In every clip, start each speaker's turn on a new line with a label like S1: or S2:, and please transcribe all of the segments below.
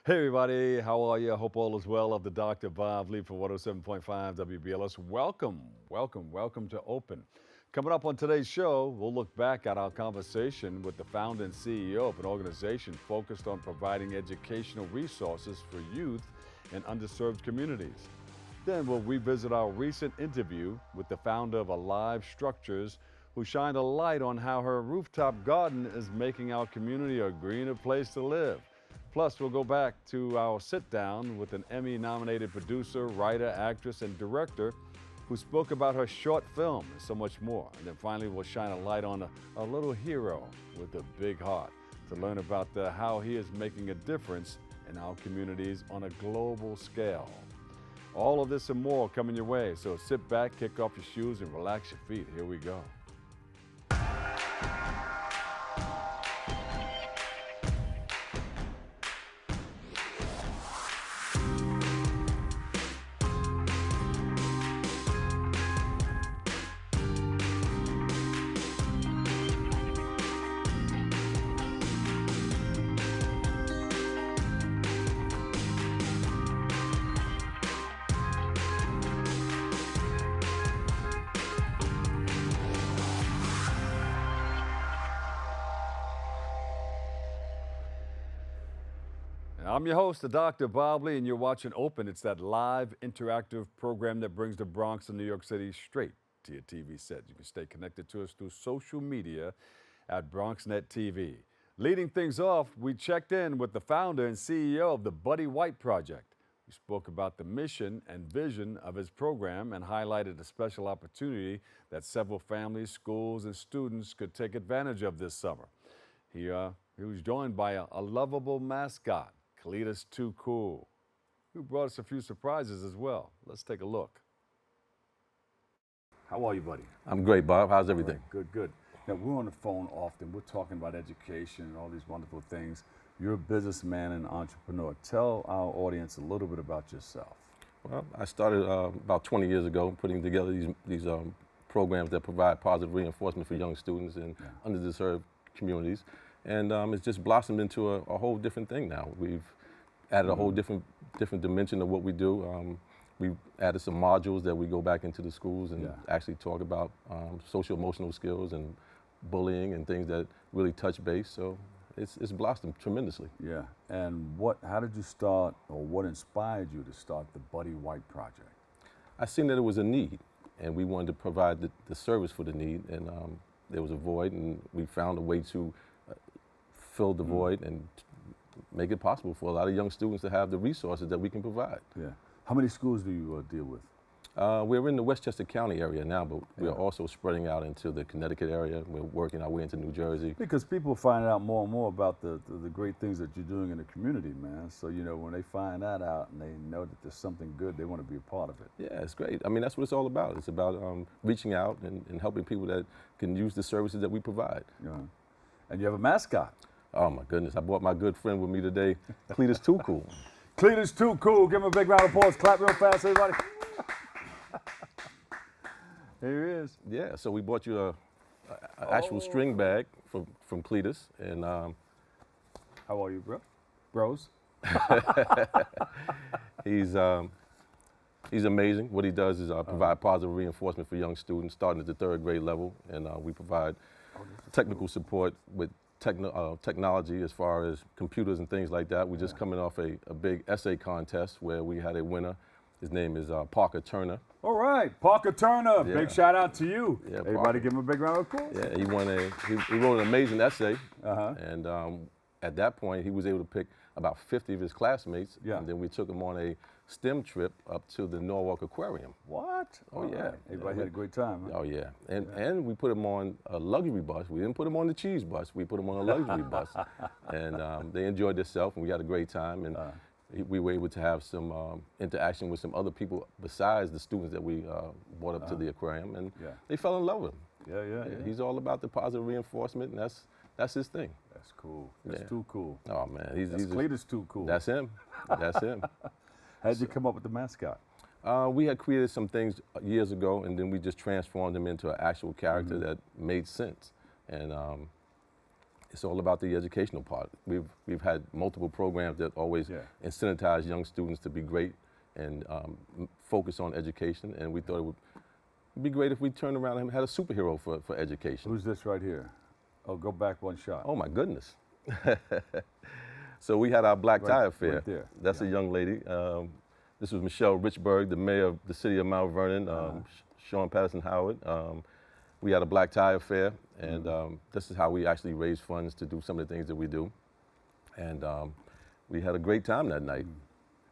S1: Hey everybody, how are you? I hope all is well. Of the Dr. Bob Lee for 107.5 WBLS. Welcome to Open. Coming up on today's show, we'll look back at our conversation with the founder and CEO of an organization focused on providing educational resources for youth in underserved communities. Then we'll revisit our recent interview with the founder of Alive Structures, who shined a light on how her rooftop garden is making our community a greener place to live. Plus, we'll go back to our sit down with an Emmy nominated producer, writer, actress, and director who spoke about her short film and so much more. And then finally, we'll shine a light on a little hero with a big heart to learn about how he is making a difference in our communities on a global scale. All of this and more coming your way. So sit back, kick off your shoes, and relax your feet. Here we go. I'm your host, the Dr. Bob Lee, and you're watching Open. It's that live, interactive program that brings the Bronx and New York City straight to your TV set. You can stay connected to us through social media at BronxNet TV. Leading things off, we checked in with the founder and CEO of the Buddy White Project. We spoke about the mission and vision of his program and highlighted a special opportunity that several families, schools, and students could take advantage of this summer. He was joined by a lovable mascot, Kletis Too Kool, who brought us a few surprises as well. Let's take a look. How are you, buddy?
S2: I'm great, Bob. How's everything?
S1: Right, good. Now, we're on the phone often. We're talking about education and all these wonderful things. You're a businessman and entrepreneur. Tell our audience a little bit about yourself.
S2: Well, I started about 20 years ago putting together these programs that provide positive reinforcement for young students in underserved communities. And it's just blossomed into a whole different thing now. We've added a whole different dimension of what we do. We've added some modules that we go back into the schools and actually talk about social emotional skills and bullying and things that really touch base. So it's blossomed tremendously.
S1: Yeah. And how did you start, or what inspired you to start the Buddy White Project?
S2: I seen that it was a need, and we wanted to provide the service for the need. And there was a void, and we found a way to fill the void and make it possible for a lot of young students to have the resources that we can provide.
S1: Yeah. How many schools do you deal with?
S2: We're in the Westchester County area now, but we're also spreading out into the Connecticut area. We're working our way into New Jersey.
S1: Because people find out more and more about the great things that you're doing in the community, man. So, you know, when they find that out and they know that there's something good, they want to be a part of it.
S2: Yeah, it's great. I mean, that's what it's all about. It's about reaching out and helping people that can use the services that we provide.
S1: Yeah. And you have a mascot.
S2: Oh my goodness, I brought my good friend with me today, Kletis Too Kool.
S1: Kletis Too Kool, give him a big round of applause. Clap real fast, everybody. Here he is.
S2: Yeah, so we bought you a actual string bag from Kletis. And
S1: how are you, bros?
S2: He's amazing. What he does is provide positive reinforcement for young students starting at the 3rd grade level. And we provide technical support with technology as far as computers and things like that. We're just coming off a big essay contest where we had a winner. His name is Parker Turner.
S1: All right, Parker Turner.
S2: Yeah.
S1: Big shout out to you.
S2: Yeah,
S1: everybody
S2: Parker.
S1: give him a big round of applause.
S2: Yeah, he wrote an amazing essay. And at that point, he was able to pick about 50 of his classmates.
S1: Yeah.
S2: And then we took him on a STEM trip up to the Norwalk Aquarium.
S1: What?
S2: Oh, yeah.
S1: Right. Everybody had a great time. Huh?
S2: Oh, yeah. And we put him on a luxury bus. We didn't put him on the cheese bus. We put him on a luxury bus. And they enjoyed themselves, and we had a great time. And we were able to have some interaction with some other people besides the students that we brought up to the aquarium. And they fell in love with him.
S1: Yeah.
S2: He's all about the positive reinforcement, and that's his thing.
S1: That's cool. That's too cool.
S2: Oh, man.
S1: That's Kletis Too Kool.
S2: That's him. That's him.
S1: How'd you come up with the mascot?
S2: We had created some things years ago, and then we just transformed them into an actual character that made sense. And It's all about the educational part. We've had multiple programs that always incentivize young students to be great and focus on education, and we thought it would be great if we turned around and had a superhero for education.
S1: Who's this right here? Oh, go back one shot.
S2: Oh my goodness. So we had our black tie affair.
S1: Right there.
S2: That's a young lady. This was Michelle Richburg, the mayor of the city of Mount Vernon, Sean Patterson Howard. We had a black tie affair, and this is how we actually raise funds to do some of the things that we do. And we had a great time that night.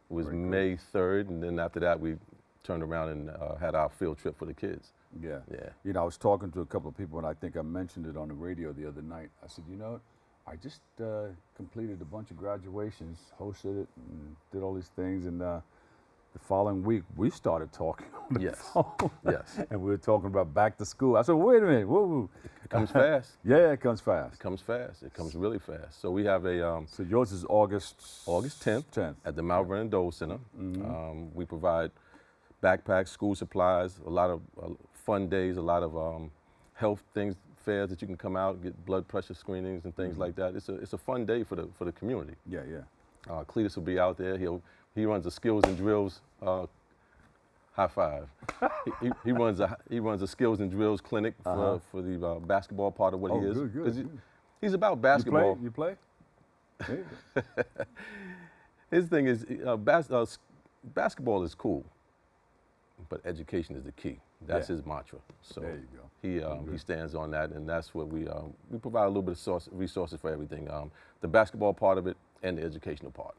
S2: It was May 3rd, and then after that we turned around and had our field trip for the kids.
S1: Yeah.
S2: Yeah.
S1: You know, I was talking to a couple of people, and I think I mentioned it on the radio the other night. I said, you know, I just completed a bunch of graduations, hosted it, and did all these things, and the following week we started talking on the phone.
S2: Yes.
S1: And we were talking about back to school. I said, wait a minute, whoa.
S2: It comes fast.
S1: Yeah, it comes fast.
S2: It comes fast. It comes really fast. So we have a
S1: so yours is August
S2: 10th at the Mount Vernon Dole Center. We provide backpacks, school supplies, a lot of fun days, a lot of health things, fairs that you can come out, get blood pressure screenings and things like that. It's a fun day for the community.
S1: Yeah.
S2: Kletis will be out there. He runs a skills and drills. High five. he runs a skills and drills clinic for the basketball part of what he is.
S1: Good.
S2: He's about basketball.
S1: You play?
S2: His thing is basketball is cool, but education is the key. That's his mantra. So
S1: there you go.
S2: He stands on that, and that's what we provide a little bit of resources for everything. The basketball part of it and the educational part.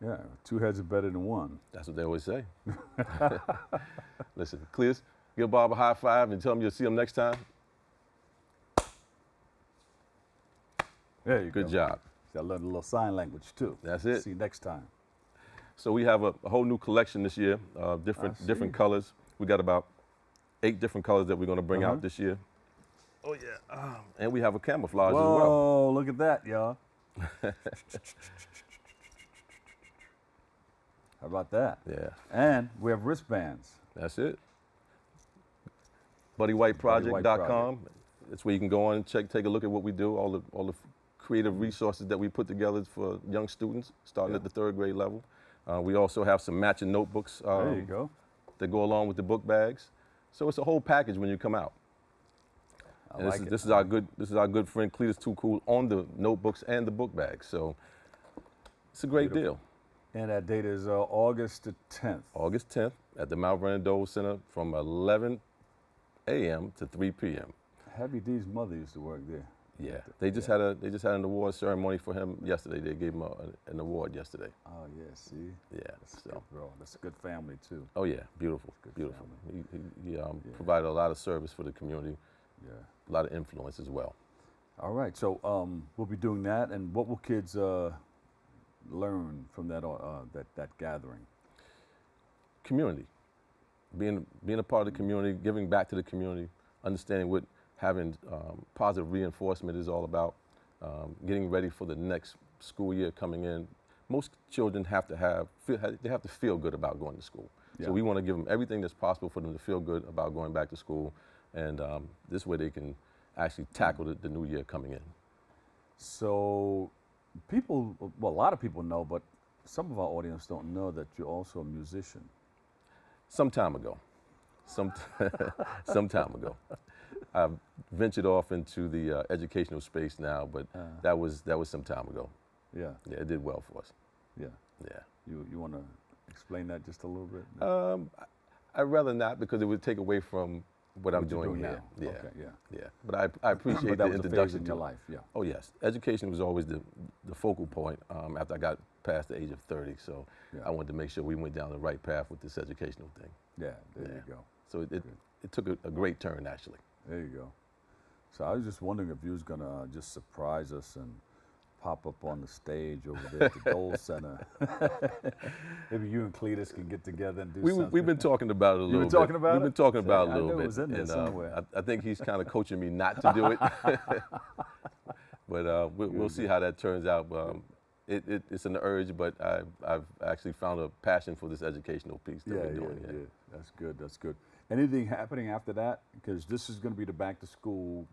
S1: Yeah, two heads are better than one.
S2: That's what they always say. Listen, Kletis, give Bob a high five and tell him you'll see him next time.
S1: There you go.
S2: Good job.
S1: Got to learn a little sign language too.
S2: That's it.
S1: See you next time.
S2: So we have a whole new collection this year, different colors. We got about 8 different colors that we're going to bring out this year. Oh yeah. And we have a camouflage as well.
S1: Oh, look at that, y'all. How about that?
S2: Yeah.
S1: And we have wristbands.
S2: That's it. BuddyWhiteProject.com. That's where you can go on and take a look at what we do, all the creative resources that we put together for young students, starting at the 3rd grade level. We also have some matching notebooks
S1: there you go.
S2: that go along with the book bags. So it's a whole package when you come out. And this is our good friend Kletis Too Cool on the notebooks and the book bags. So it's a great deal.
S1: And that date is August the 10th.
S2: August 10th at the Mount Vernon Dole Center from 11 a.m. to 3 p.m.
S1: Heavy D's mother used to work there.
S2: Yeah, they just had an award ceremony for him yesterday. They gave him an award yesterday.
S1: Oh yeah, see.
S2: Yeah,
S1: that's good, bro. That's a good family too.
S2: Oh yeah, beautiful, beautiful. He provided a lot of service for the community. Yeah, a lot of influence as well.
S1: All right, so we'll be doing that, and what will kids learn from that gathering?
S2: Community, being a part of the community, giving back to the community, understanding what having positive reinforcement is all about, getting ready for the next school year coming in. Most children have to feel good about going to school. Yeah. So we want to give them everything that's possible for them to feel good about going back to school, and this way they can actually tackle the new year coming in.
S1: So a lot of people know, but some of our audience don't know that you're also a musician.
S2: Some time ago. Some time ago. I've ventured off into the educational space now, but that was some time ago.
S1: Yeah.
S2: Yeah, it did well for us.
S1: Yeah.
S2: Yeah.
S1: You want to explain that just a little bit?
S2: I'd rather not, because it would take away from what I'm doing here.
S1: Now.
S2: Yeah.
S1: Okay, yeah.
S2: Yeah. But I appreciate the introduction
S1: in your life. Yeah.
S2: Oh yes, education was always the focal point after I got past the age of 30. So I wanted to make sure we went down the right path with this educational thing.
S1: Yeah. There you go.
S2: So it took a great turn actually.
S1: There you go. So I was just wondering if you was gonna just surprise us and pop up on the stage over there at the Dole Center. Maybe you and Kletis can get together and do something.
S2: We've been talking about it a little bit.
S1: You've been talking about it?
S2: We've been talking about it a little bit.
S1: I knew it was in there somewhere.
S2: I think he's kind of coaching me not to do it. But we'll see how that turns out. It's an urge, but I've actually found a passion for this educational piece that we're doing here.
S1: Yeah. That's good. Anything happening after that? Because this is going to be the back to school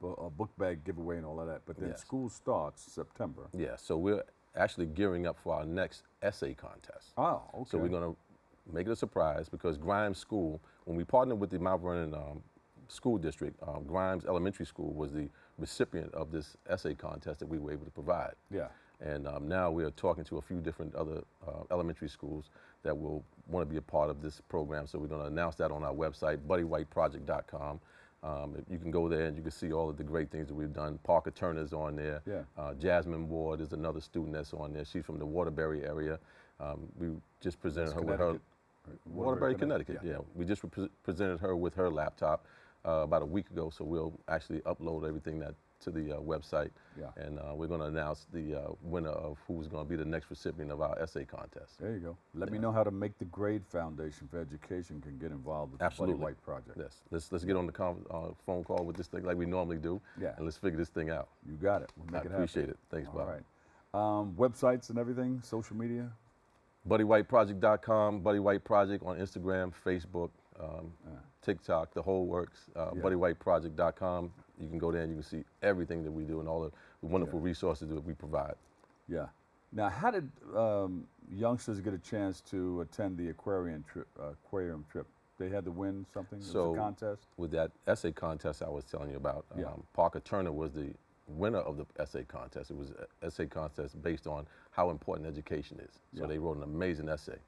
S1: a book bag giveaway and all of that. But then
S2: Yes.
S1: school starts September.
S2: Yeah, so we're actually gearing up for our next essay contest.
S1: Oh, okay.
S2: So we're going to make it a surprise because Grimes School, when we partnered with the Mount Vernon School District, Grimes Elementary School was the recipient of this essay contest that we were able to provide.
S1: Yeah.
S2: And now we are talking to a few different other elementary schools that will want to be a part of this program. So we're going to announce that on our website, buddywhiteproject.com. You can go there and you can see all of the great things that we've done. Parker Turner's on there.
S1: Yeah.
S2: Jasmine Ward is another student that's on there. She's from the Waterbury area. We just presented her with her. Waterbury, Connecticut, yeah. We just presented her with her laptop about a week ago, so we'll actually upload everything that to the website.
S1: Yeah.
S2: And we're going to announce the winner of who's going to be the next recipient of our essay contest.
S1: There you go. Let me know how to Make the Grade Foundation for Education can get involved with
S2: Absolutely.
S1: the Buddy White Project.
S2: Yes. Let's get on the phone call with this thing like we normally do.
S1: Yeah.
S2: And let's figure this thing out.
S1: You got it. We'll make it happen.
S2: I appreciate it. Thanks, Bob.
S1: All right. Websites and everything, social media?
S2: BuddyWhiteProject.com, Buddy White Project on Instagram, Facebook, TikTok, the whole works. BuddyWhiteProject.com. You can go there and you can see everything that we do and all the wonderful resources that we provide.
S1: Yeah. Now, how did youngsters get a chance to attend the aquarium trip? They had to win something? It was a contest?
S2: With that essay contest I was telling you about, Parker Turner was the winner of the essay contest. It was an essay contest based on how important education is. So they wrote an amazing essay.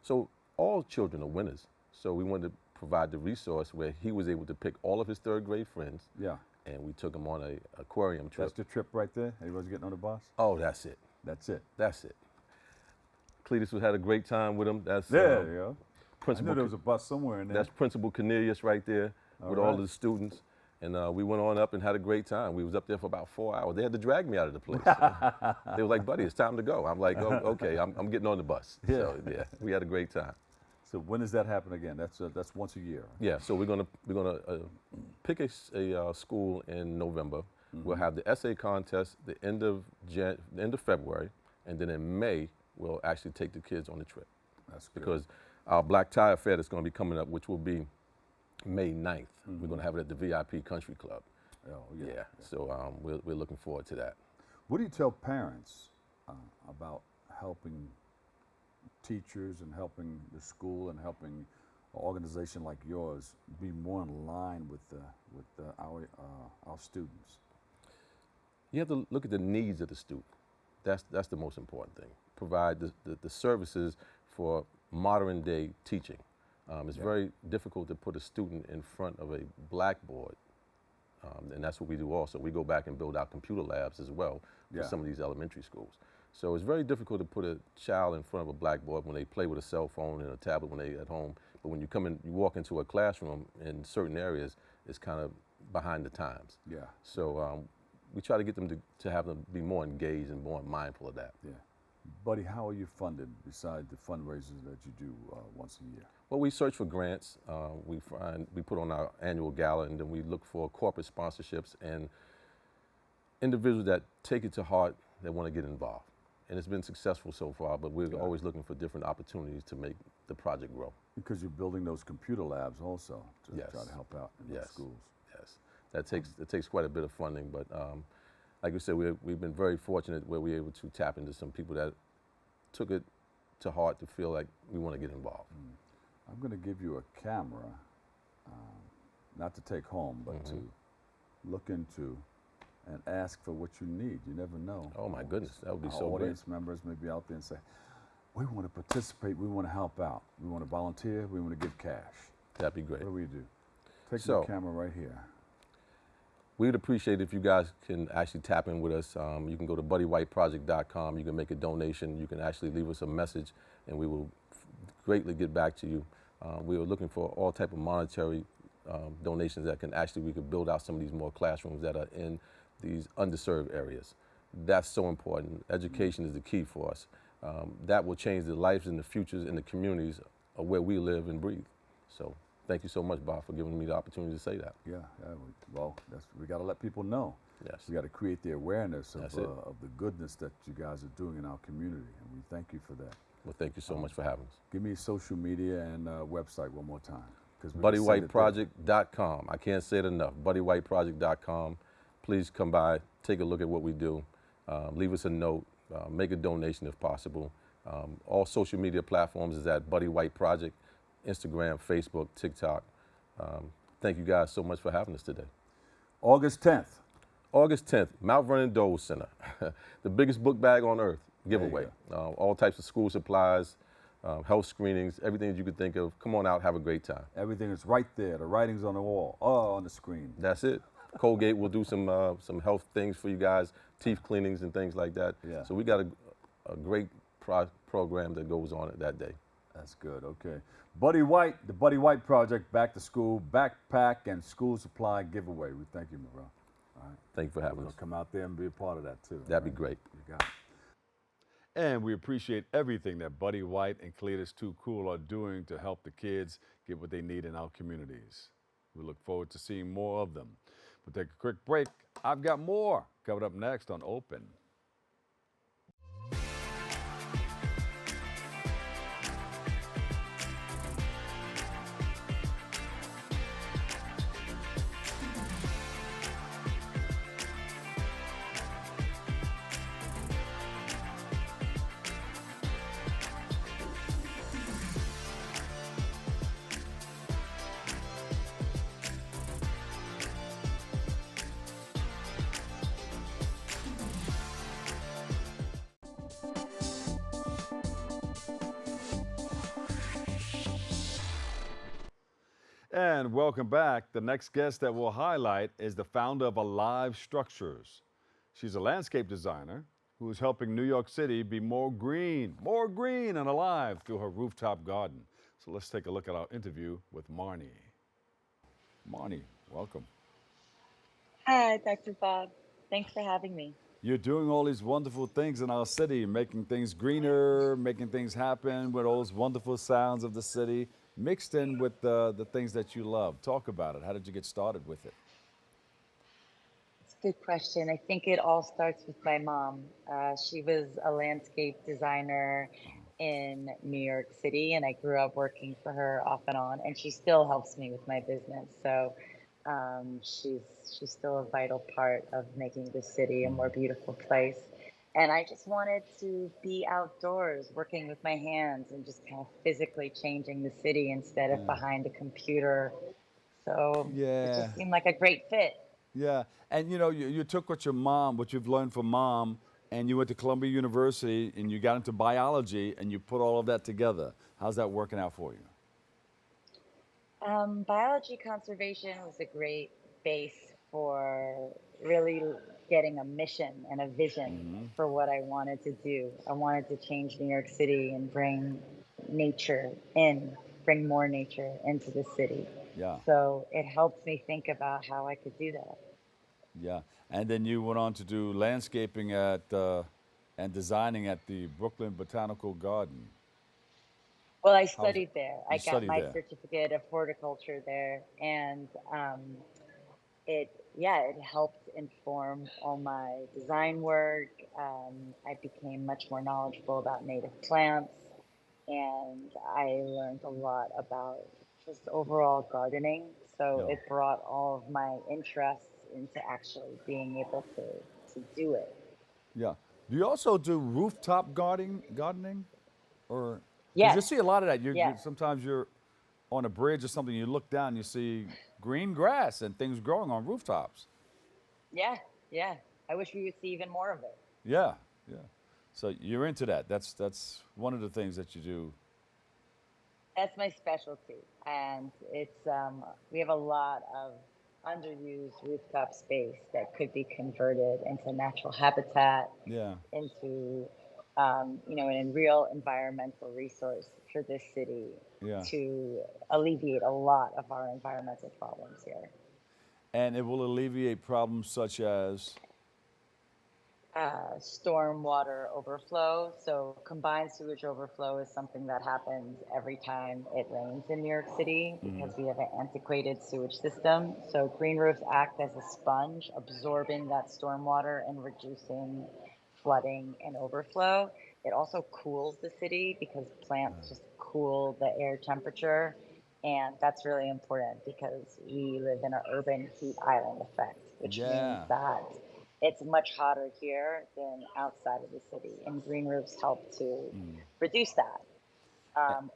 S2: So all children are winners. So we wanted to provide the resource where he was able to pick all of his third grade friends. Yeah. And we took him on an aquarium trip.
S1: That's the trip right there? Everybody's getting on the bus?
S2: Oh, that's it.
S1: That's it.
S2: That's it. Kletis had a great time with him. That's
S1: there you go.
S2: Principal.
S1: I knew there was a bus somewhere in there.
S2: That's Principal Cornelius right there with all the students. And we went on up and had a great time. We was up there for about 4 hours. They had to drag me out of the place. They were like, buddy, it's time to go. I'm like, oh, okay, I'm getting on the bus.
S1: Yeah.
S2: So yeah, we had a great time.
S1: So when does that happen again? That's once a year.
S2: Yeah. So we're gonna pick a school in November. We'll have the essay contest the end of February, and then in May we'll actually take the kids on the trip.
S1: That's good.
S2: Because our Black Tie Affair that's going to be coming up, which will be May 9th. We're going to have it at the VIP Country Club.
S1: Oh, yeah.
S2: So we're looking forward to that.
S1: What do you tell parents about helping teachers and helping the school and helping an organization like yours be more in line with our students?
S2: You have to look at the needs of the student. That's the most important thing. Provide the services for modern day teaching. It's very difficult to put a student in front of a blackboard, and that's what we do also. We go back and build out computer labs as well for some of these elementary schools. So it's very difficult to put a child in front of a blackboard when they play with a cell phone and a tablet when they're at home. But when you walk into a classroom in certain areas, it's kind of behind the times. Yeah. So we try to get them to have them be more engaged and more mindful of that.
S1: Yeah. Buddy, how are you funded besides the fundraisers that you do once a year?
S2: Well, we search for grants. We put on our annual gala, and then we look for corporate sponsorships and individuals that take it to heart that want to get involved. And it's been successful so far, but we're always looking for different opportunities to make the project grow. Because
S1: you're building those computer labs also to try to help out in those schools.
S2: Yes, that takes quite a bit of funding, but like we said, we've been very fortunate where we're able to tap into some people that took it to heart to feel like we want to get involved.
S1: I'm going to give you a camera, not to take home, but to look into and ask for what you need. You never know.
S2: Oh my goodness, that would be so great.
S1: Our audience members may be out there and say, we want to participate, we want to help out, we want to volunteer, we want to give cash.
S2: That'd be great.
S1: What do we do? Take the camera right here.
S2: We'd appreciate if you guys can actually tap in with us. You can go to buddywhiteproject.com. You can make a donation. You can actually leave us a message, and we will greatly get back to you. We are looking for all type of monetary donations that we could build out some of these more classrooms that are in these underserved areas. That's so important. Education is the key for us. That will change the lives and the futures in the communities of where we live and breathe. So thank you so much, Bob, for giving me the opportunity to say that.
S1: Well, we got to let people know.
S2: Yes.
S1: We got to create the awareness of the goodness that you guys are doing in our community, and we thank you for that.
S2: Well, thank you so much for having us.
S1: Give me social media and website one more time.
S2: BuddyWhiteProject.com. I can't say it enough. BuddyWhiteProject.com. please come by, take a look at what we do, leave us a note, make a donation if possible. All social media platforms is at Buddy White Project, Instagram, Facebook, TikTok. Thank you guys so much for having us today.
S1: August 10th.
S2: August 10th, Mount Vernon Dole Center, the biggest book bag on earth giveaway. All types of school supplies, health screenings, everything that you could think of. Come on out, have a great time.
S1: Everything is right there. The writing's on the wall, on the screen.
S2: That's it. Colgate will do some health things for you guys, teeth cleanings and things like that.
S1: Yeah.
S2: So we got a great program that goes on that day.
S1: That's good, okay. Buddy White, the Buddy White Project, back to school, backpack and school supply giveaway. We thank you, Morel. All right.
S2: Thank you for having us.
S1: Come out there and be a part of that too.
S2: That'd be great.
S1: You got it. And we appreciate everything that Buddy White and Kletis Too Kool are doing to help the kids get what they need in our communities. We look forward to seeing more of them. We'll take a quick break. I've got more coming up next on Open. And welcome back. The next guest that we'll highlight is the founder of Alive Structures. She's a landscape designer who is helping New York City be more green and alive through her rooftop garden. So let's take a look at our interview with Marni. Marni, welcome.
S3: Hi, Dr. Bob. Thanks for having me.
S1: You're doing all these wonderful things in our city, making things greener, making things happen with all those wonderful sounds of the city, mixed in with the things that you love. Talk about it. How did you get started with it?
S3: It's a good question. I think it all starts with my mom. She was a landscape designer in New York City, and I grew up working for her off and on, and she still helps me with my business. So she's still a vital part of making the city a more beautiful place. And I just wanted to be outdoors, working with my hands and just kind of physically changing the city instead of behind a computer. So it just seemed like a great fit.
S1: Yeah, and you know, you took what you've learned from mom, and you went to Columbia University and you got into biology and you put all of that together. How's that working out for you?
S3: Biology conservation was a great base for really getting a mission and a vision for what I wanted to do. I wanted to change New York City and bring more nature into the city.
S1: Yeah.
S3: So it helped me think about how I could do that.
S1: Yeah, and then you went on to do landscaping and designing at the Brooklyn Botanical Garden.
S3: Well, I studied there. I got my
S1: there.
S3: certificate of horticulture there, and it helped inform all my design work. I became much more knowledgeable about native plants, and I learned a lot about just overall gardening. So it brought all of my interests into actually being able to do it.
S1: Yeah. Do you also do rooftop gardening? Or
S3: Yes.
S1: you see a lot of that. Sometimes you're on a bridge or something, you look down, you see green grass and things growing on rooftops.
S3: Yeah. I wish we would see even more of it.
S1: Yeah. So you're into that. That's one of the things that you do.
S3: That's my specialty, and it's we have a lot of underused rooftop space that could be converted into natural habitat, into a real environmental resource for this city to alleviate a lot of our environmental problems here.
S1: And it will alleviate problems such as?
S3: Stormwater overflow. So combined sewage overflow is something that happens every time it rains in New York City because we have an antiquated sewage system. So green roofs act as a sponge, absorbing that stormwater and reducing flooding and overflow. It also cools the city because plants just cool the air temperature. And that's really important because we live in an urban heat island effect. which means
S1: Yeah.
S3: that it's much hotter here than outside of the city, and green roofs help to reduce that.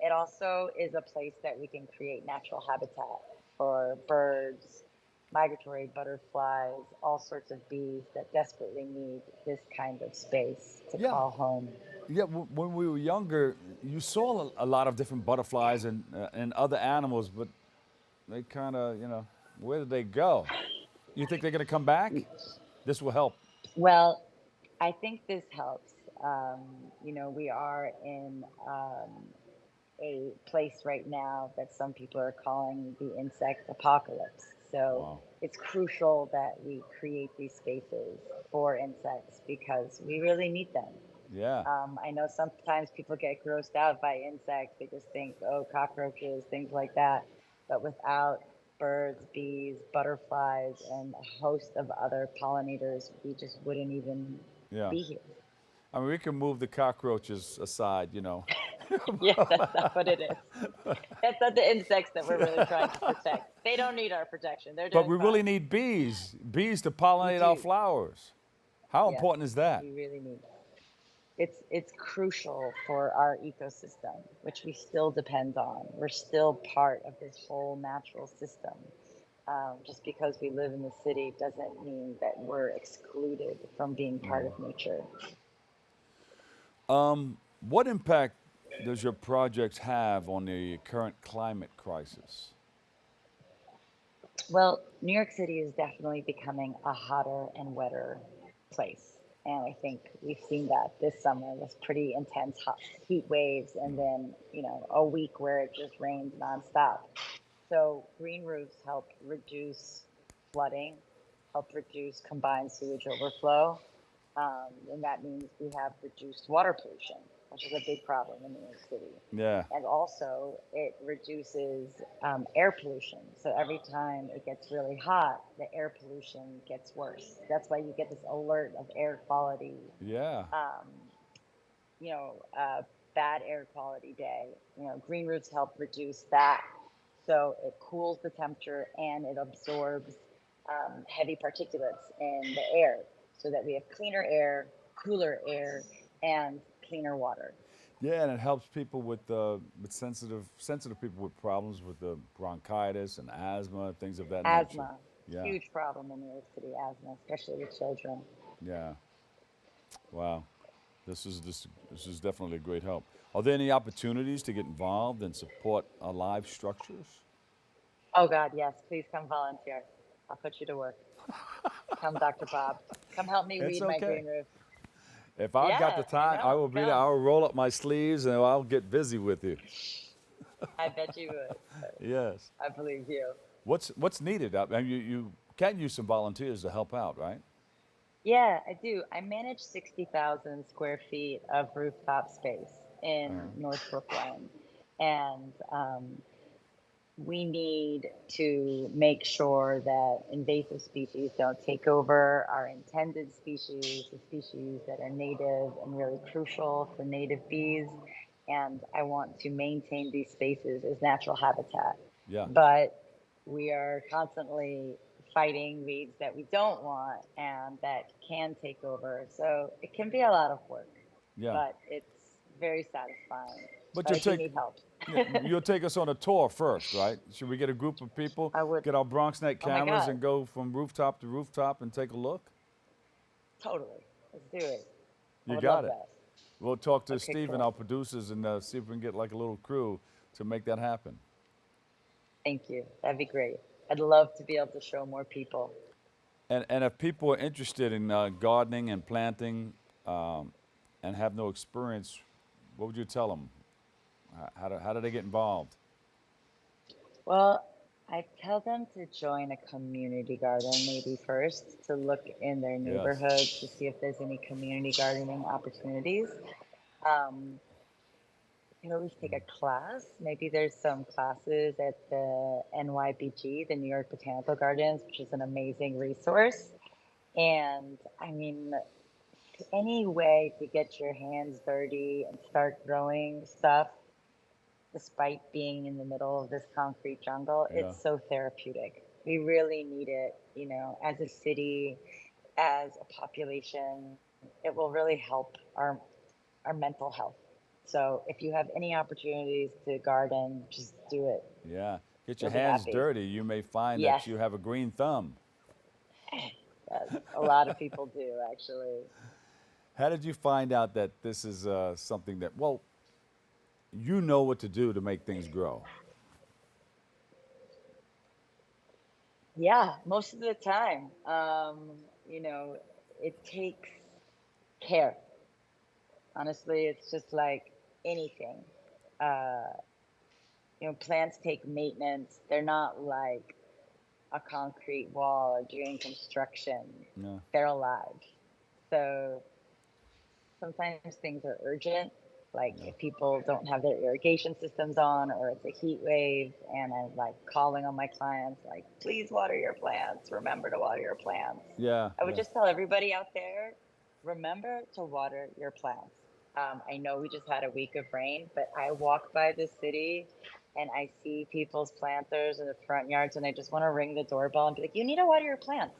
S3: It also is a place that we can create natural habitat for birds, migratory butterflies, all sorts of bees that desperately need this kind of space to
S1: Yeah.
S3: call home.
S1: Yeah, when we were younger, you saw a lot of different butterflies and other animals, but they kind of, where did they go? You think they're going to come back? This will help.
S3: Well, I think this helps. We are in a place right now that some people are calling the insect apocalypse. So
S1: Wow.
S3: it's crucial that we create these spaces for insects because we really need them.
S1: Yeah.
S3: I know sometimes people get grossed out by insects. They just think, oh, cockroaches, things like that. But without birds, bees, butterflies, and a host of other pollinators, we just wouldn't even
S1: Yeah.
S3: be here.
S1: I mean, we can move the cockroaches aside.
S3: Yeah, that's not what it is. That's not the insects that we're really trying to protect. They don't need our protection. They're
S1: But
S3: doing
S1: we really
S3: fine.
S1: need bees to
S3: We
S1: pollinate our
S3: do.
S1: flowers. How
S3: Yes,
S1: important is that?
S3: we really need. It's crucial for our ecosystem, which we still depend on. We're still part of this whole natural system. Just because we live in the city doesn't mean that we're excluded from being part of nature.
S1: What impact does your project have on the current climate crisis?
S3: Well, New York City is definitely becoming a hotter and wetter place. And I think we've seen that this summer with pretty intense hot heat waves and then, a week where it just rains nonstop. So green roofs help reduce flooding, help reduce combined sewage overflow, and that means we have reduced water pollution, which is a big problem in New York City.
S1: Yeah.
S3: And also, it reduces air pollution. So every time it gets really hot, the air pollution gets worse. That's why you get this alert of air quality,
S1: Yeah.
S3: um, bad air quality day. Green roofs help reduce that. So it cools the temperature and it absorbs heavy particulates in the air so that we have cleaner air, cooler air, and cleaner water.
S1: Yeah, and it helps people with sensitive people with problems with the bronchitis and asthma, things of that nature.
S3: Asthma,
S1: Yeah.
S3: huge problem in New York City, asthma, especially with children.
S1: Yeah. Wow. This is definitely a great help. Are there any opportunities to get involved and support live structures?
S3: Oh God, yes, please come volunteer. I'll put you to work. Come, Dr. Bob. Come help me
S1: It's
S3: weed my
S1: okay.
S3: green roof.
S1: If I've got
S3: Yeah,
S1: the
S3: I
S1: time, I
S3: know.
S1: will be there.
S3: Come.
S1: I'll roll up my sleeves and I'll get busy with you.
S3: I bet you would.
S1: Yes.
S3: I believe you.
S1: What's needed? I mean, you can use some volunteers to help out, right?
S3: Yeah, I do. I manage 60,000 square feet of rooftop space in
S1: Uh,
S3: North Brooklyn. And we need to make sure that invasive species don't take over our intended species, the species that are native and really crucial for native bees. And I want to maintain these spaces as natural habitat.
S1: yeah.
S3: But we are constantly fighting weeds that we don't want and that can take over. So it can be a lot of work,
S1: Yeah.
S3: but it's very satisfying.
S1: But
S3: But
S1: you'll
S3: I do
S1: take
S3: need help.
S1: yeah, you'll take us on a tour first, right? Should we get a group of people,
S3: I would.
S1: get our Bronx Net
S3: Oh my
S1: cameras,
S3: God.
S1: and go from rooftop to rooftop and take a look?
S3: Totally. Let's do it. I
S1: You
S3: would
S1: got
S3: love
S1: it.
S3: that.
S1: We'll talk to
S3: Okay,
S1: Steve and
S3: cool.
S1: our producers and see if we can get like a little crew to make that happen.
S3: Thank you. That'd be great. I'd love to be able to show more people.
S1: And if people are interested in gardening and planting and have no experience, what would you tell them? How do they get involved?
S3: Well, I tell them to join a community garden maybe first to look in their
S1: Yes.
S3: neighborhood to see if there's any community gardening opportunities. Um, you can always take a class. Maybe there's some classes at the NYBG, the New York Botanical Gardens, which is an amazing resource. And I mean, any way to get your hands dirty and start growing stuff, despite being in the middle of this concrete jungle,
S1: Yeah.
S3: it's so therapeutic. We really need it you know, as a city, as a population, it will really help our mental health. So if you have any opportunities to garden, just do it.
S1: Yeah. Get your
S3: You'll be
S1: hands
S3: happy.
S1: dirty. You may find
S3: Yes,
S1: that you have a green thumb.
S3: yes, a lot of people do actually.
S1: How did you find out that this is something that, well, you know what to do to make things grow?
S3: Yeah, most of the time, you know, it takes care. Honestly, it's just like anything. Uh, you know, plants take maintenance. They're not like a concrete wall or doing construction.
S1: No.
S3: They're alive. So sometimes things are urgent, like
S1: Yeah.
S3: if people don't have their irrigation systems on or it's a heat wave, and I'm like calling on my clients, like, please water your plants, remember to water your plants.
S1: Yeah.
S3: I would
S1: Yeah.
S3: just tell everybody out there, remember to water your plants. I know we just had a week of rain, but I walk by the city and I see people's planters in the front yards, and I just want to ring the doorbell and be like, you need to water your plants.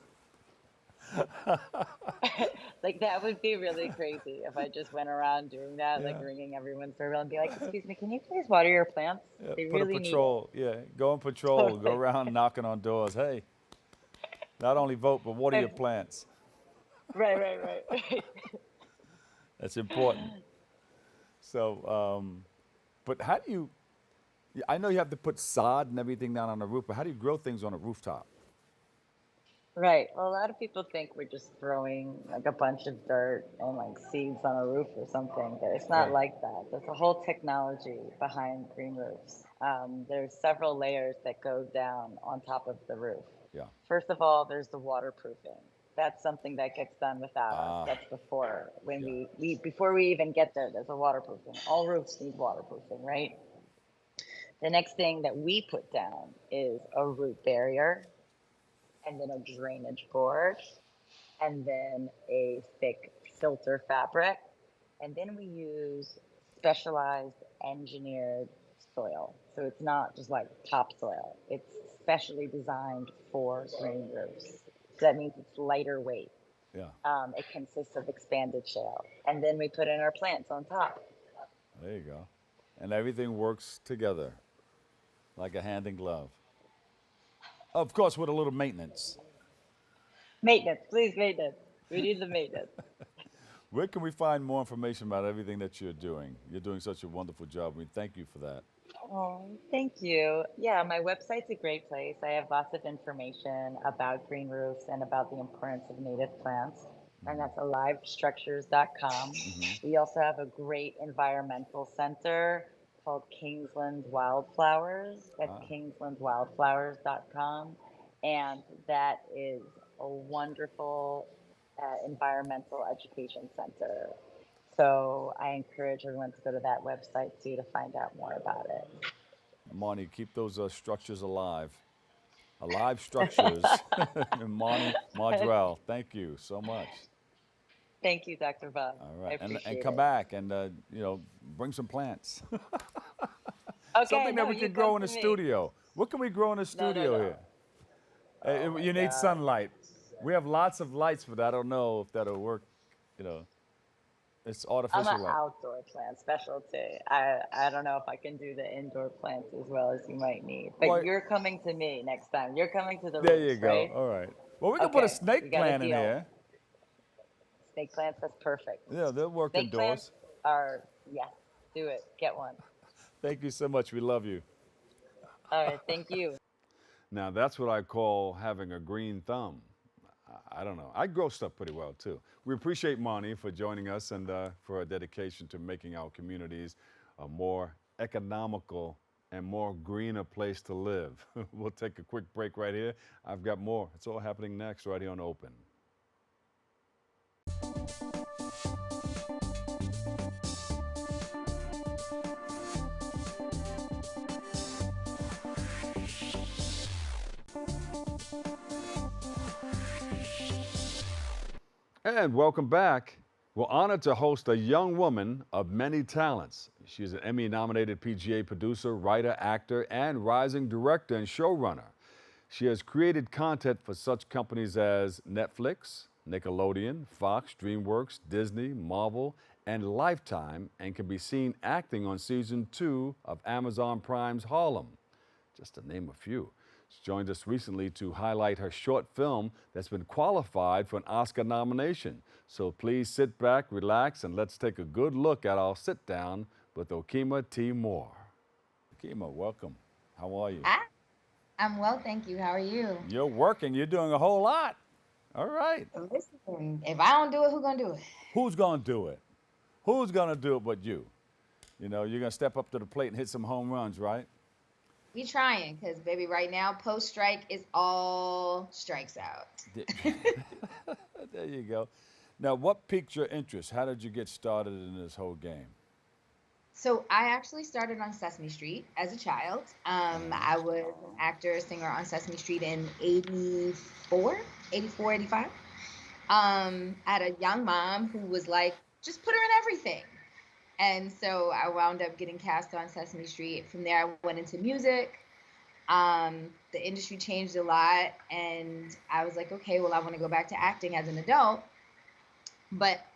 S3: Like that would be really crazy if I just went around doing that, like
S1: Yeah.
S3: ringing everyone's doorbell and be like, excuse me, can you please water your plants?
S1: Yeah,
S3: They
S1: put a
S3: really need it.
S1: patrol. Yeah, go on patrol. Go
S3: Totally.
S1: around knocking on doors. Hey, not only vote, but water your plants.
S3: Right.
S1: That's important. So, but how do you? I know you have to put sod and everything down on the roof, but how do you grow things on a rooftop?
S3: Right. Well, a lot of people think we're just throwing like a bunch of dirt and like seeds on a roof or something, but it's not
S1: Right.
S3: like that. There's a whole technology behind green roofs. There's several layers that go down on top of the roof.
S1: Yeah.
S3: First of all, there's the waterproofing. That's something that gets done without us.
S1: Ah.
S3: That's before when
S1: Yeah.
S3: we before we even get there. There's a waterproofing. All roofs need waterproofing, right? The next thing that we put down is a root barrier, and then a drainage board, and then a thick filter fabric. And then we use specialized engineered soil. So it's not just like topsoil, it's specially designed for green roofs. So that means it's lighter weight.
S1: Yeah.
S3: It consists of expanded shale. And then we put in our plants on top.
S1: There you go. And everything works together like a hand in glove. Of course, with a little maintenance.
S3: Maintenance, please, maintenance. We need the maintenance.
S1: Where can we find more information about everything that you're doing? You're doing such a wonderful job. We thank you for that.
S3: Oh, thank you. Yeah, my website's a great place. I have lots of information about green roofs and about the importance of native plants. And that's alivestructures.com. We also have a great environmental center called Kingsland Wildflowers. That's kingslandwildflowers.com. And that is a wonderful environmental education center. So I encourage everyone to go to that website too to find out more about it.
S1: Marni, keep those structures alive. Alive structures. Marni Majorelle, thank you so much.
S3: Thank you, Dr. Bob.
S1: All right,
S3: I appreciate
S1: and come
S3: it.
S1: back and bring some plants.
S3: Okay,
S1: Something that
S3: no,
S1: we
S3: you
S1: can grow
S3: come
S1: in the
S3: to me.
S1: studio. What can we grow in the studio
S3: no.
S1: here?
S3: Oh my
S1: You need
S3: God.
S1: sunlight. We have lots of lights, but I don't know if that'll work. It's
S3: I'm
S1: artificial
S3: an
S1: light.
S3: outdoor plant specialty. I don't know if I can do the indoor plants as well as you might need. But
S1: Well,
S3: you're coming to me next time. You're coming to the
S1: there
S3: roofs,
S1: you go.
S3: right?
S1: All right. Well, we can put a
S3: Okay, we
S1: snake
S3: got a
S1: plant in
S3: deal.
S1: here.
S3: Snake plants, that's perfect.
S1: Yeah, they'll work
S3: Snake
S1: indoors.
S3: plants are, yes, do it. Get one.
S1: Thank you so much. We love you.
S3: All right, thank you.
S1: Now, that's what I call having a green thumb. I don't know. I grow stuff pretty well, too. We appreciate Marni for joining us and for her dedication to making our communities a more economical and more greener place to live. We'll take a quick break right here. I've got more. It's all happening next right here on Open. And welcome back. We're honored to host a young woman of many talents. She's an Emmy-nominated PGA producer, writer, actor, and rising director and showrunner. She has created content for such companies as Netflix, Nickelodeon, Fox, DreamWorks, Disney, Marvel, and Lifetime, and can be seen acting on season 2 of Amazon Prime's Harlem, just to name a few. She joined us recently to highlight her short film that's been qualified for an Oscar nomination. So please sit back, relax, and let's take a good look at our sit down with Okema T. Moore. Okema, welcome. How are you?
S4: Hi, I'm well, thank you. How are you?
S1: You're working. You're doing a whole lot. All right.
S4: Listen, if I don't do it, who gonna do it?
S1: Who's going to do it? Who's going to do it but you? You know, you're going to step up to the plate and hit some home runs, right?
S4: We trying, because baby, right now, post-strike is all strikes out.
S1: There you go. Now, what piqued your interest? How did you get started in this whole game?
S4: So I actually started on Sesame Street as a child. I was an actor, singer on Sesame Street in 84, 85. I had a young mom who was like, just put her in everything. And so I wound up getting cast on Sesame Street. From there, I went into music. The industry changed a lot, and I was like, okay, well, I want to go back to acting as an adult. But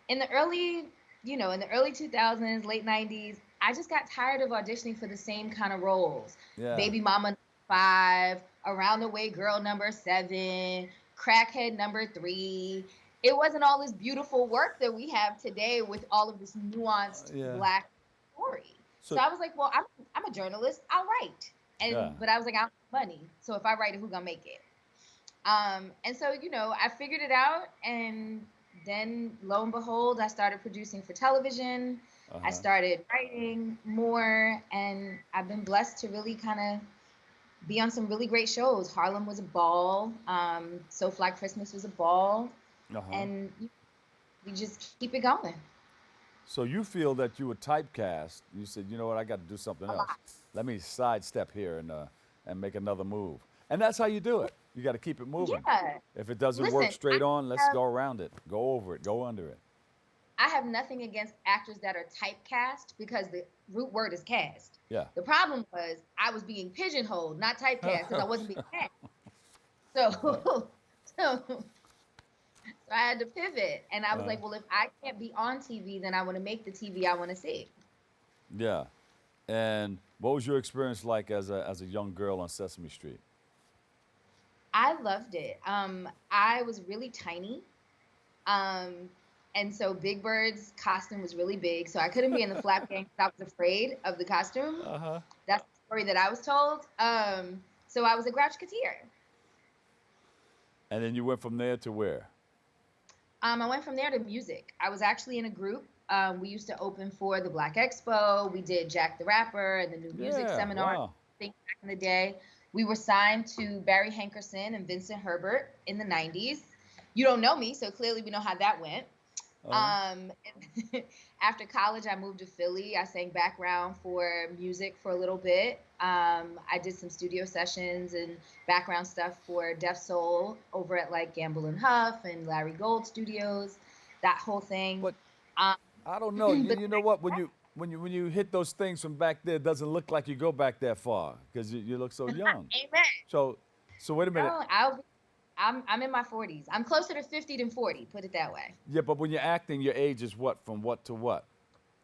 S4: in the early 2000s, late 90s, I just got tired of auditioning for the same kind of roles.
S1: Yeah.
S4: Baby mama 5, around the way girl number 7, crackhead number 3. It wasn't all this beautiful work that we have today with all of this nuanced Black story. So I was like, well, I'm a journalist. I'll write. But I was like, I don't have money. So if I write it, who's gonna make it? And so, I figured it out, and then lo and behold, I started producing for television. I started writing more, and I've been blessed to really kind of be on some really great shows. Harlem was a ball. So Fly Christmas was a ball. And we just keep it going.
S1: So you feel that you were typecast. You said, you know what, I got to do something else. Let me sidestep here and make another move. And that's how you do it. You got to keep it moving.
S4: Yeah.
S1: If it doesn't work straight on, let's go around it. Go over it. Go under it.
S4: I have nothing against actors that are typecast, because the root word is cast.
S1: Yeah.
S4: The problem was I was being pigeonholed, not typecast, because I wasn't being cast. So I had to pivot, and I was like, well, if I can't be on TV, then I want to make the TV I want to see.
S1: Yeah. And what was your experience like as a young girl on Sesame Street?
S4: I loved it. I was really tiny. And so Big Bird's costume was really big, so I couldn't be in the flap gang because I was afraid of the costume. That's the story that I was told. So I was a Grouchketeer.
S1: And then you went from there to where?
S4: I went from there to music. I was actually in a group. We used to open for the Black Expo. We did Jack the Rapper and the New Music Seminar.
S1: Wow.
S4: I think back in the day. We were signed to Barry Hankerson and Vincent Herbert in the 90s. You don't know me, so clearly we know how that went. After college, I moved to Philly. I sang background for music for a little bit. I did some studio sessions and background stuff for Def Soul over at like Gamble and Huff and Larry Gold Studios, that whole thing.
S1: But I don't know. You know what? When you hit those things from back there, it doesn't look like you go back that far because you look so young.
S4: Amen.
S1: So wait a minute.
S4: No, I'm in my 40s. I'm closer to 50 than 40, put it that way.
S1: Yeah, but when you're acting, your age is what? From what to what?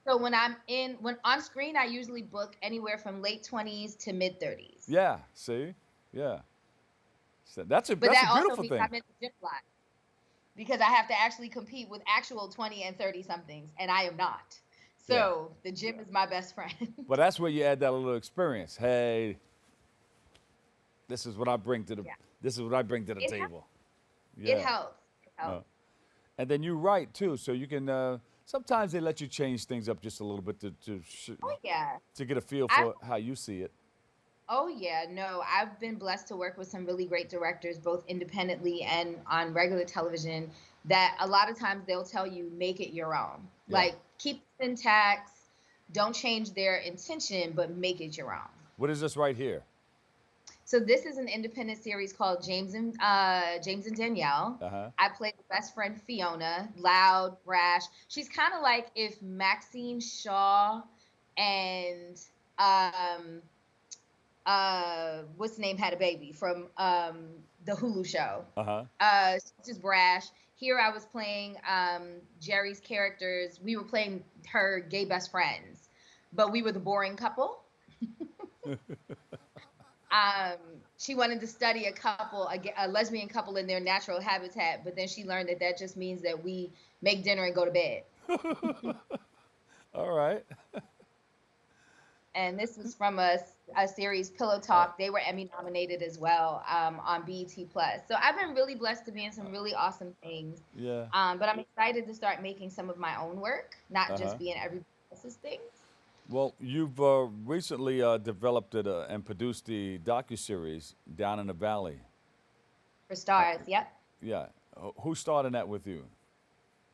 S4: So when on screen, I usually book anywhere from late 20s to mid 30s.
S1: Yeah, see? Yeah. So that's a
S4: that
S1: beautiful
S4: also means
S1: thing.
S4: I'm in the gym a lot, because I have to actually compete with actual 20 and 30 somethings, and I am not. So the gym is my best friend.
S1: But that's where you add that little experience. Hey, this is what I bring to the table.
S4: It helps.
S1: And then you write too, so you can. Sometimes they let you change things up just a little bit to get a feel for how you see it.
S4: Oh yeah, no, I've been blessed to work with some really great directors, both independently and on regular television, that a lot of times they'll tell you, make it your own.
S1: Yeah.
S4: Like, keep the syntax, don't change their intention, but make it your own.
S1: What is this right here?
S4: So this is an independent series called James and Danielle. I play the best friend Fiona, loud, brash. She's kind of like if Maxine Shaw and what's the name had a baby from the Hulu show.
S1: Uh-huh.
S4: She's just brash. Here I was playing Jerry's characters. We were playing her gay best friends, but we were the boring couple. She wanted to study a lesbian couple in their natural habitat, but then she learned that just means that we make dinner and go to bed.
S1: All right.
S4: And this was from a series, Pillow Talk. They were Emmy nominated as well on BET Plus. So I've been really blessed to be in some really awesome things.
S1: Yeah.
S4: But I'm excited to start making some of my own work, not just being everybody else's things.
S1: Well, you've recently developed it and produced the docuseries Down in the Valley.
S4: For Stars, yep.
S1: Yeah. Who started that with you?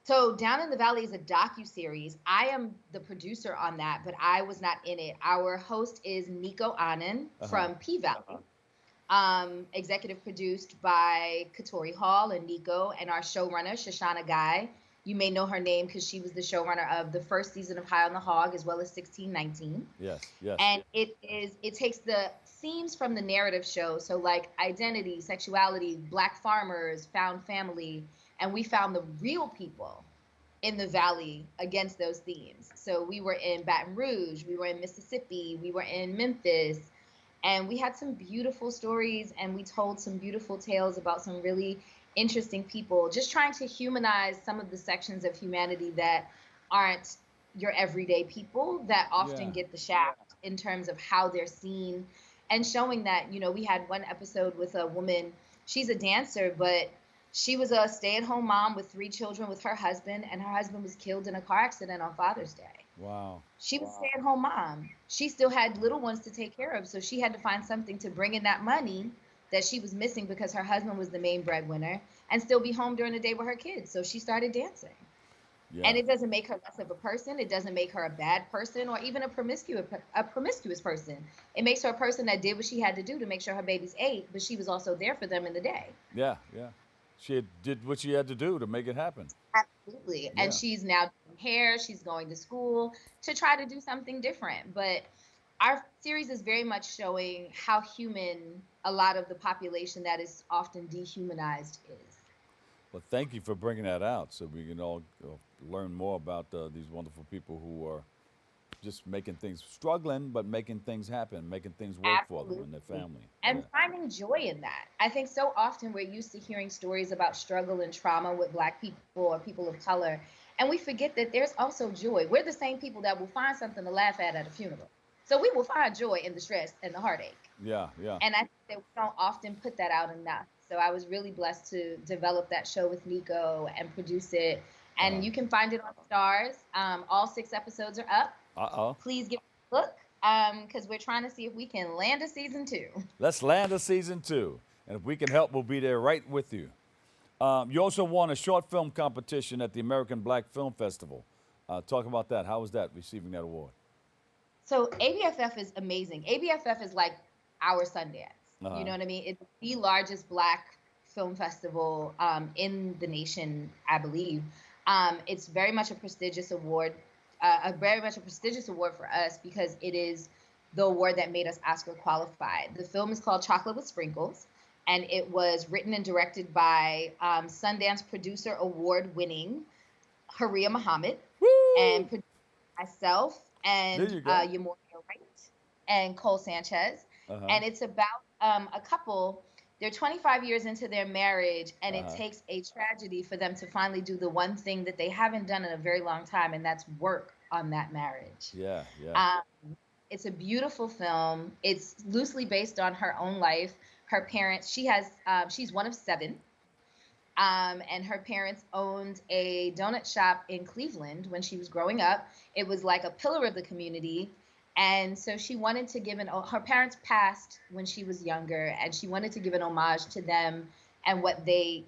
S4: So Down in the Valley is a docuseries. I am the producer on that, but I was not in it. Our host is Nico Anand from P-Valley. Executive produced by Katori Hall and Nico, and our showrunner, Shoshana Guy. You may know her name because she was the showrunner of the first season of High on the Hog, as well as 1619.
S1: Yes, yes.
S4: And it takes the themes from the narrative show, so like identity, sexuality, Black farmers, found family, and we found the real people in the Valley against those themes. So we were in Baton Rouge, we were in Mississippi, we were in Memphis, and we had some beautiful stories, and we told some beautiful tales about some really interesting people, just trying to humanize some of the sections of humanity that aren't your everyday people, that often get the shaft in terms of how they're seen, and showing that, we had one episode with a woman, she's a dancer, but she was a stay-at-home mom with 3 children with her husband, and her husband was killed in a car accident on Father's Day.
S1: Wow.
S4: She was a stay-at-home mom. She still had little ones to take care of, so she had to find something to bring in that money that she was missing because her husband was the main breadwinner, and still be home during the day with her kids. So she started dancing. Yeah. And it doesn't make her less of a person. It doesn't make her a bad person or even a promiscuous person. It makes her a person that did what she had to do to make sure her babies ate, but she was also there for them in the day.
S1: Yeah, yeah. She did what she had to do to make it happen.
S4: Absolutely. Yeah. And she's now doing hair. She's going to school to try to do something different. But our series is very much showing how human a lot of the population that is often dehumanized is.
S1: Well, thank you for bringing that out so we can all learn more about these wonderful people who are just making things, struggling, but making things happen, making things work for them and their family.
S4: And finding joy in that. I think so often we're used to hearing stories about struggle and trauma with Black people or people of color, and we forget that there's also joy. We're the same people that will find something to laugh at a funeral. So we will find joy in the stress and the heartache.
S1: Yeah, yeah.
S4: And I think that we don't often put that out enough. So I was really blessed to develop that show with Nico and produce it. And you can find it on Stars. All 6 episodes are up. Please give it a look because we're trying to see if we can land a season 2.
S1: Let's land a season 2. And if we can help, we'll be there right with you. You also won a short film competition at the American Black Film Festival. Talk about that. How was that, receiving that award?
S4: So ABFF is amazing. ABFF is like our Sundance. You know what I mean? It's the largest Black film festival in the nation, I believe. It's very much a prestigious award, for us because it is the award that made us Oscar qualified. The film is called Chocolate with Sprinkles, and it was written and directed by Sundance Producer Award-winning Haria Muhammad, and produced myself and Yamoria Wright and Cole Sanchez. And it's about a couple. They're 25 years into their marriage, and it takes a tragedy for them to finally do the one thing that they haven't done in a very long time, and that's work on that marriage.
S1: Yeah, yeah.
S4: It's a beautiful film. It's loosely based on her own life. Her parents, she's one of 7. And her parents owned a donut shop in Cleveland when she was growing up. It was like a pillar of the community. And so she wanted to give her parents passed when she was younger, and she wanted to give an homage to them and what they,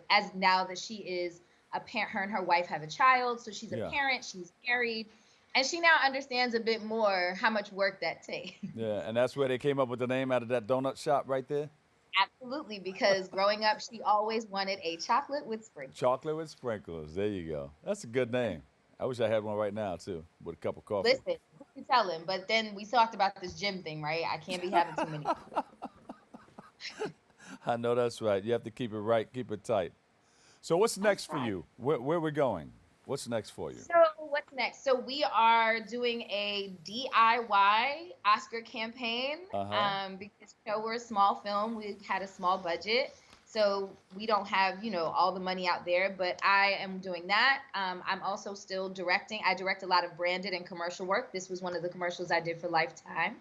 S4: as now that she is a parent, her and her wife have a child. So she's a parent, she's married, and she now understands a bit more how much work that takes.
S1: Yeah, and that's where they came up with the name out of that donut shop right there?
S4: Absolutely, because growing up, she always wanted a chocolate with sprinkles.
S1: Chocolate with sprinkles. There you go. That's a good name. I wish I had one right now, too, with a cup of coffee.
S4: Listen, you tell him. But then we talked about this gym thing, right? I can't be having too many.
S1: I know that's right. You have to keep it right, keep it tight. So what's next for you? Where we going? What's next for you?
S4: So what's next? So we are doing a DIY Oscar campaign. Because we're a small film, we had a small budget, so we don't have all the money out there. But I am doing that. I'm also still directing. I direct a lot of branded and commercial work. This was one of the commercials I did for Lifetime.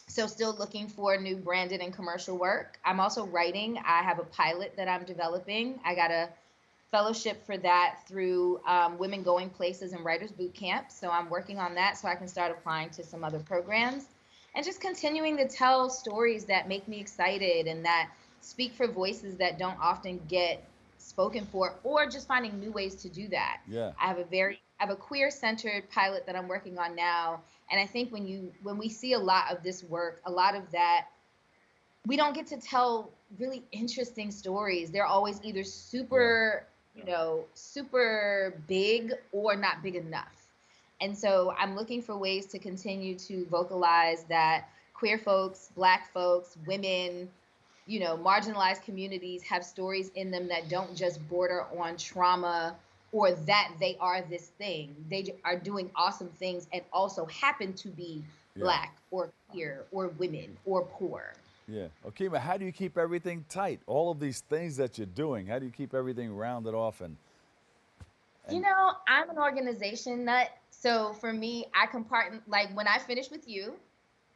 S4: So still looking for new branded and commercial work. I'm also writing. I have a pilot that I'm developing. I got a fellowship for that through Women Going Places and Writers Boot Camp. So I'm working on that so I can start applying to some other programs and just continuing to tell stories that make me excited and that speak for voices that don't often get spoken for, or just finding new ways to do that.
S1: Yeah.
S4: I have a queer-centered pilot that I'm working on now. And I think when we see a lot of this work, a lot of that, we don't get to tell really interesting stories. They're always either super big or not big enough. And so I'm looking for ways to continue to vocalize that queer folks, Black folks, women, marginalized communities have stories in them that don't just border on trauma or that they are this thing. They are doing awesome things and also happen to be Black or queer or women or poor.
S1: Yeah. Okema, how do you keep everything tight? All of these things that you're doing, how do you keep everything rounded off? And
S4: I'm an organization nut. So for me, like when I finish with you,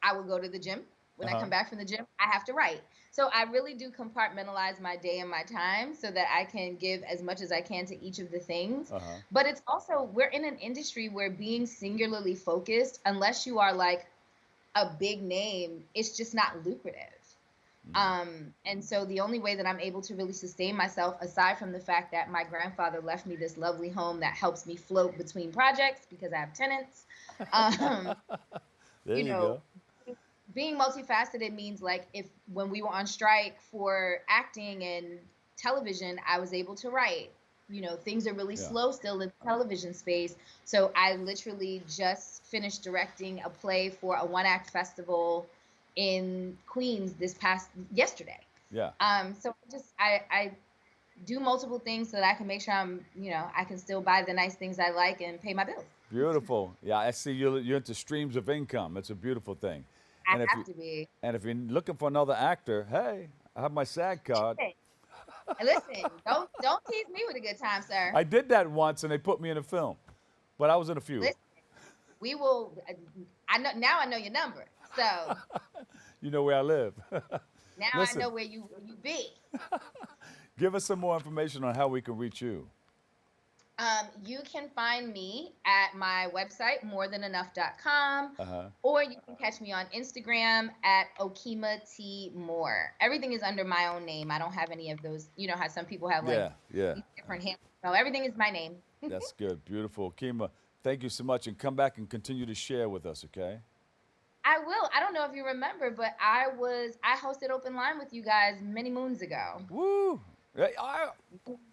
S4: I will go to the gym. When I come back from the gym, I have to write. So I really do compartmentalize my day and my time so that I can give as much as I can to each of the things. But it's also, we're in an industry where being singularly focused, unless you are like a big name, it's just not lucrative. And so the only way that I'm able to really sustain myself, aside from the fact that my grandfather left me this lovely home that helps me float between projects because I have tenants,
S1: there you go.
S4: Being multifaceted means like when we were on strike for acting and television, I was able to write. Things are really slow still in the television space. So I literally just finished directing a play for a one-act festival in Queens yesterday.
S1: Yeah.
S4: So I do multiple things so that I can make sure I can still buy the nice things I like and pay my bills.
S1: Beautiful. Yeah, I see you're into streams of income. It's a beautiful thing.
S4: I have to be.
S1: And if you're looking for another actor, hey, I have my SAG card.
S4: Hey, listen, don't tease me with a good time, sir.
S1: I did that once, and they put me in a film, but I was in a few.
S4: Listen, we will. I know your number, so
S1: you know where I live.
S4: now
S1: Listen,
S4: I know where you be.
S1: Give us some more information on how we can reach you.
S4: You can find me at my website, morethanenough.com, or you can catch me on Instagram at Okema T Moore. Everything is under my own name. I don't have any of those. You know how some people have these different handles. No, everything is my name.
S1: That's good. Beautiful. Okema, thank you so much, and come back and continue to share with us, okay?
S4: I will. I don't know if you remember, but I hosted Open Line with you guys many moons ago.
S1: Woo!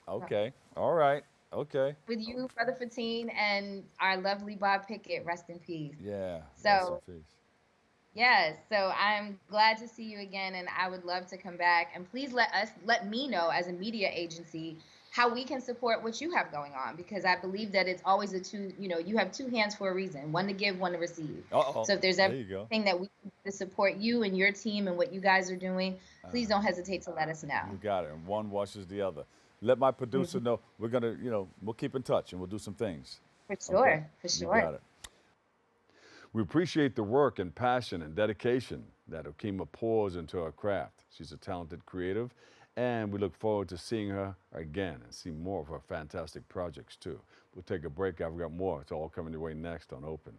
S1: Okay. All right. Okay.
S4: With you, Brother Fatine, and our lovely Bob Pickett, rest in peace.
S1: Yeah.
S4: So, yes. So I'm glad to see you again, and I would love to come back. And please let me know as a media agency how we can support what you have going on, because I believe that it's always you have two hands for a reason, one to give, one to receive. So if there's anything that we can do to support you and your team and what you guys are doing, please don't hesitate to let us know.
S1: You got it. And one washes the other. Let my producer know. We're going to, we'll keep in touch and we'll do some things.
S4: For sure. Okay? For sure.
S1: You got it. We appreciate the work and passion and dedication that Okema pours into her craft. She's a talented creative, and we look forward to seeing her again and see more of her fantastic projects too. We'll take a break. I've got more. It's all coming your way next on Open.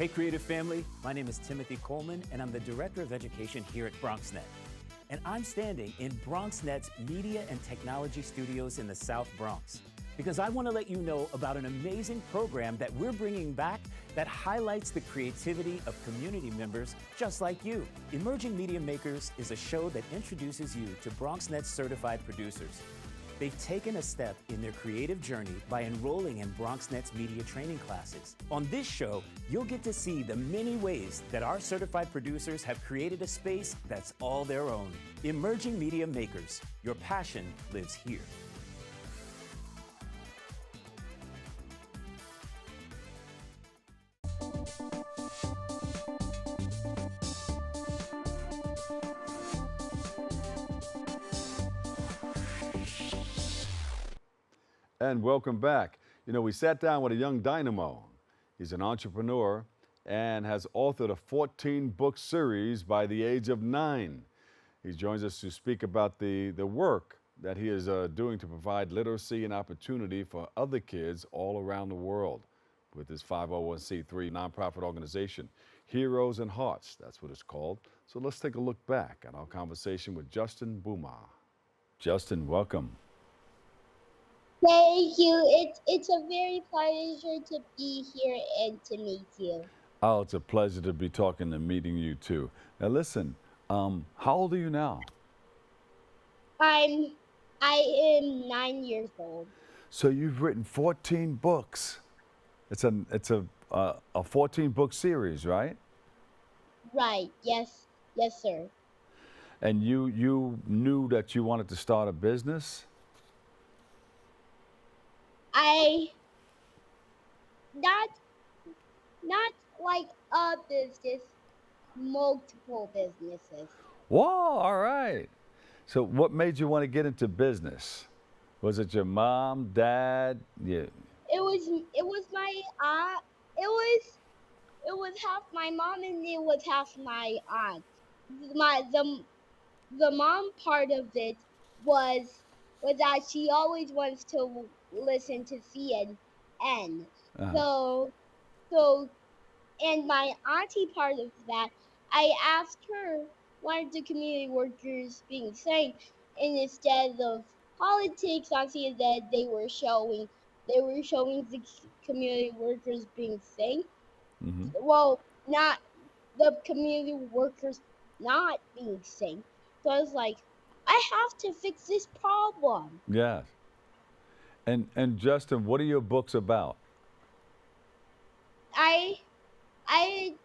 S5: Hey, Creative Family. My name is Timothy Coleman, and I'm the Director of Education here at BronxNet. And I'm standing in BronxNet's Media and Technology Studios in the South Bronx because I want to let you know about an amazing program that we're bringing back that highlights the creativity of community members just like you. Emerging Media Makers is a show that introduces you to BronxNet's certified producers. They've taken a step in their creative journey by enrolling in BronxNet's media training classes. On this show, you'll get to see the many ways that our certified producers have created a space that's all their own. Emerging Media Makers, your passion lives here.
S1: And welcome back. You know, we sat down with a young dynamo. He's an entrepreneur and has authored a 14-book series by the age of 9. He joins us to speak about the work that he is doing to provide literacy and opportunity for other kids all around the world with his 501c3 nonprofit organization, Heroes and Hearts. That's what it's called. So let's take a look back at our conversation with Justyn Boumah. Justyn, welcome.
S6: Thank you. It's a very pleasure to be here and to meet you.
S1: Oh, it's a pleasure to be talking and meeting you too. Now listen, how old are you now?
S6: I am 9 years old.
S1: So you've written 14 books. It's a 14-book series, right?
S6: Right. Yes, sir.
S1: And you knew that you wanted to start a business?
S6: Not like a business, multiple businesses.
S1: Whoa, all right. So what made you want to get into business? Was it your mom, dad? Yeah.
S6: It was my aunt. It was half my mom and it was half my aunt. The mom part of it was that she always wants to listen to CNN. So and my auntie part of that, I asked her why the community workers being saying, and instead of politics on CNN, they were showing the community workers being saying.
S1: Mm-hmm.
S6: Well, not the community workers not being seen. So I was like, I have to fix this problem.
S1: Yes. And Justyn, what are your books about?
S6: I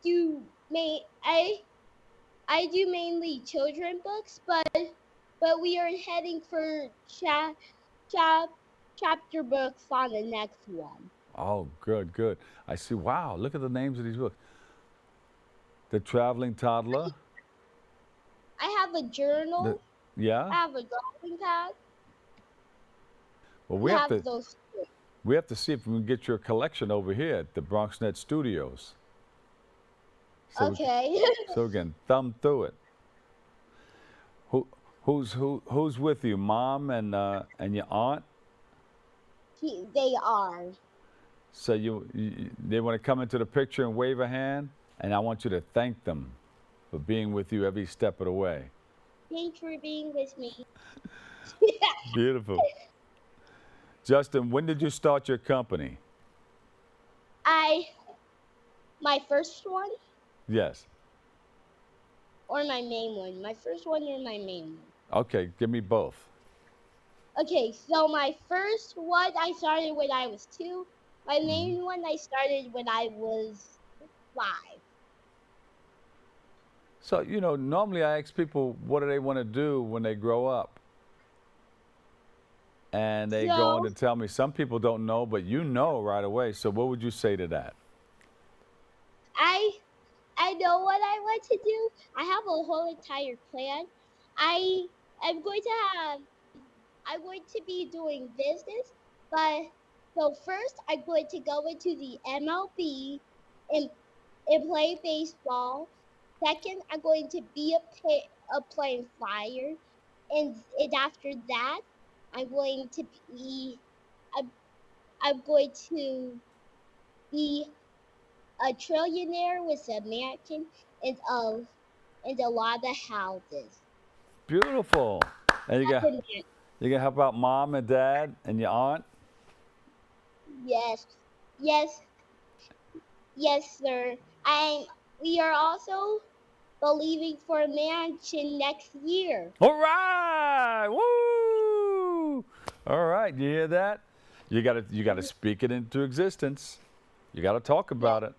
S6: do mainly children books, but we are heading for chapter books on the next one.
S1: Oh, good. I see. Wow, look at the names of these books. The Traveling Toddler.
S6: I have a journal.
S1: Yeah?
S6: I have a drawing pad.
S1: Well, we have to see if we can get your collection over here at the BronxNet Studios. So
S6: okay.
S1: So we can thumb through it. Who's with you, Mom and your aunt?
S6: They are.
S1: So they want to come into the picture and wave a hand, and I want you to thank them for being with you every step of the way.
S6: Thanks for being with me.
S1: Beautiful. Justyn, when did you start your company?
S6: My first one?
S1: Yes.
S6: Or my main one? My first one or my main one?
S1: Okay, give me both.
S6: Okay, so my first one I started when I was 2. My main one I started when I was 5.
S1: So, normally I ask people what do they want to do when they grow up? And they go on to tell me. Some people don't know, but you know right away. So what would you say to that?
S6: I know what I want to do. I have a whole entire plan. I'm going to be doing business, but so first I'm going to go into the MLB and play baseball. Second, I'm going to be a playing flyer, and after that, I'm going to be a trillionaire with a mansion and a lot of houses.
S1: Beautiful. And you
S6: That's
S1: got
S6: a man.
S1: you gonna help out mom and dad and your aunt?
S6: Yes, yes, yes, sir. And we are also believing for a mansion next year.
S1: All right. Woo! All right, you hear that? You gotta speak it into existence. You gotta talk about it.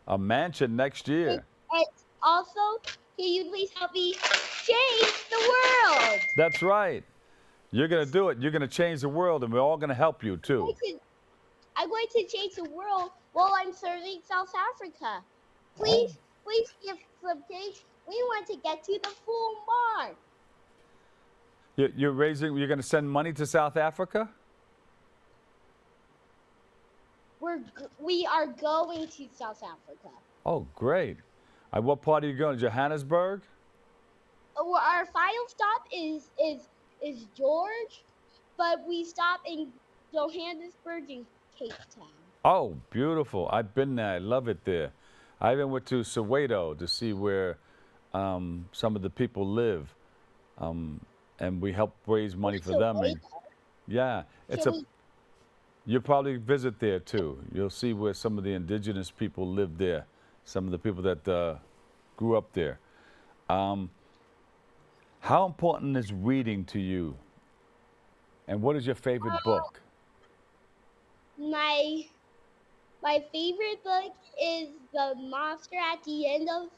S1: A mansion next year.
S6: And also, can you please help me change the world?
S1: That's right. You're gonna do it. You're gonna change the world, and we're all gonna help you too.
S6: I'm going to change the world while I'm serving South Africa. Please give some things. We want to get to the full mark.
S1: You're gonna send money to South Africa?
S6: We are going to South Africa.
S1: Oh, great. What part are you going? Johannesburg?
S6: Our final stop is George, but we stop in Johannesburg and Cape Town.
S1: Oh, beautiful. I've been there. I love it there. I even went to Soweto to see where some of the people live, and we help raise money for them. And, yeah, you'll probably visit there too. You'll see where some of the indigenous people live there, some of the people that grew up there. How important is reading to you? And what is your favorite book?
S6: My favorite book is The Monster at the end of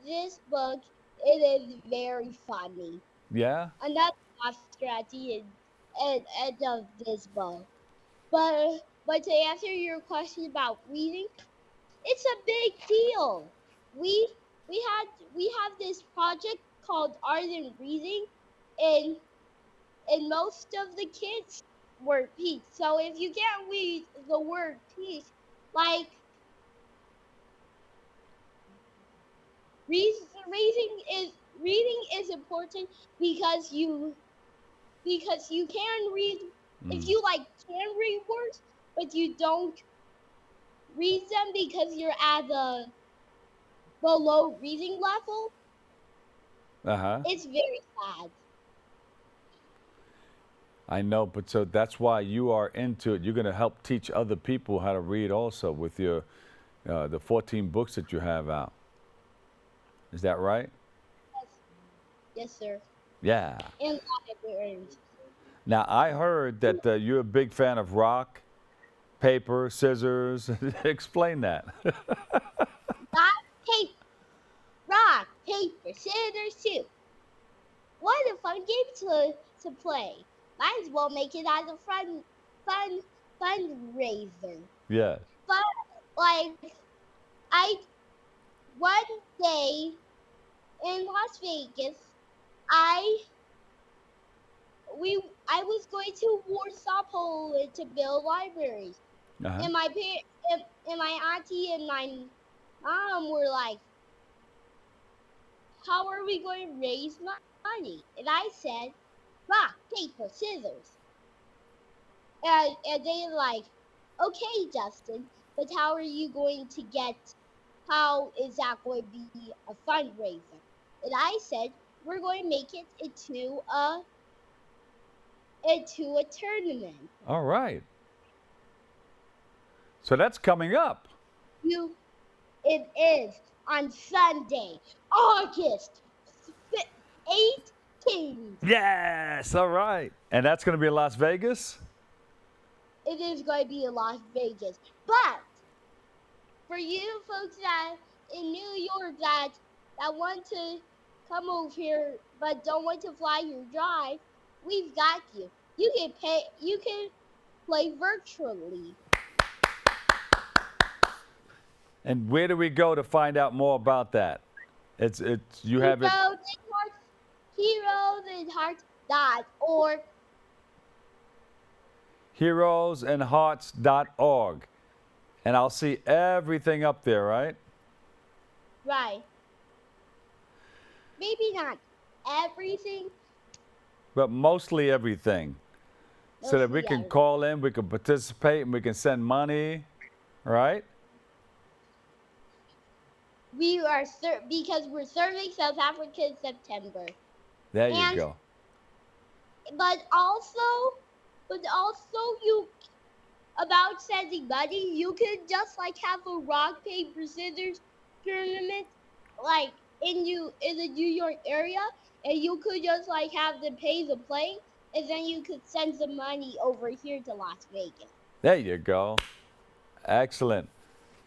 S6: this book. It is very funny.
S1: Yeah?
S6: Another monster at the end of this book. But to answer your question about reading, it's a big deal. We have this project called Art and Reading, and most of the kids were peace. So if you can't read the word peace, like reading is important because you can read. If you can read words, but you don't read them because you're at the below reading level, it's very sad.
S1: I know, but so that's why you are into it. You're going to help teach other people how to read also with your the 14 books that you have out. Is that right?
S6: Yes, sir.
S1: Yeah.
S6: And libraries.
S1: Now, I heard that you're a big fan of rock, paper, scissors. Explain that.
S6: Rock, paper, scissors, too. What a fun game to play. Might as well make it as a fundraiser.
S1: Yes.
S6: But one day in Las Vegas, I was going to Warsaw, Poland to build libraries. And my auntie and my mom were like, how are we going to raise money? And I said, rock, paper, scissors. And they were like, okay, Justyn, but how is that going to be a fundraiser? And I said, we're going to make it into a tournament.
S1: All right. So that's coming up.
S6: It is on Sunday, August 18th.
S1: Yes. All right. And that's going to be in Las Vegas?
S6: It is going to be in Las Vegas. But for you folks that in New York that want to come over here but don't want to fly your drive, we've got you. You can play virtually.
S1: And where do we go to find out more about that? You have it.
S6: Heroesandhearts.org.
S1: Heroesandhearts.org. And I'll see everything up there, right?
S6: Right. Maybe not everything.
S1: But mostly everything. So that we can call in, we can participate, and we can send money, right?
S6: because we're serving South Africa in September.
S1: There you go.
S6: But also you about sending money, you could just like have a rock paper scissors tournament like in the New York area, and you could just like have them pay the play, and then you could send the money over here to Las Vegas.
S1: There you go. Excellent.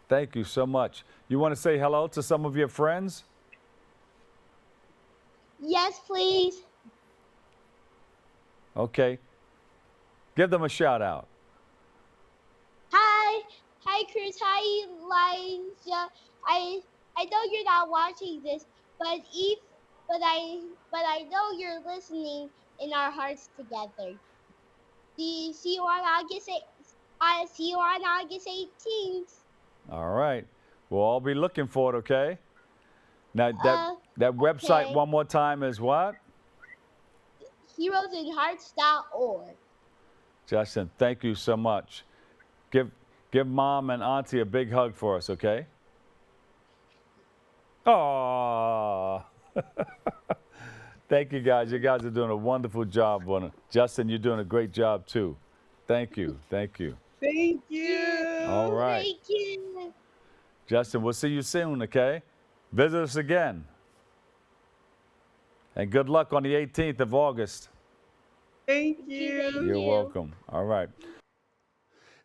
S1: Thank you so much. You want to say hello to some of your friends?
S6: Yes, please.
S1: Okay. Give them a shout out.
S6: Hi, Chris. Hi, Elijah. I know you're not watching this, but I know you're listening in our hearts together. See you on August 18th.
S1: All right. We'll all be looking for it, okay? Now, that website one more time is what?
S6: heroesandhearts.org.
S1: Justyn, thank you so much. Give Mom and Auntie a big hug for us, okay? Aww. Thank you, guys. You guys are doing a wonderful job. Justyn, you're doing a great job, too. Thank you. Thank you.
S6: Thank you.
S1: All right.
S6: Thank you.
S1: Justyn, we'll see you soon, okay? Visit us again. And good luck on the 18th of August.
S6: Thank you.
S1: You're welcome. All right.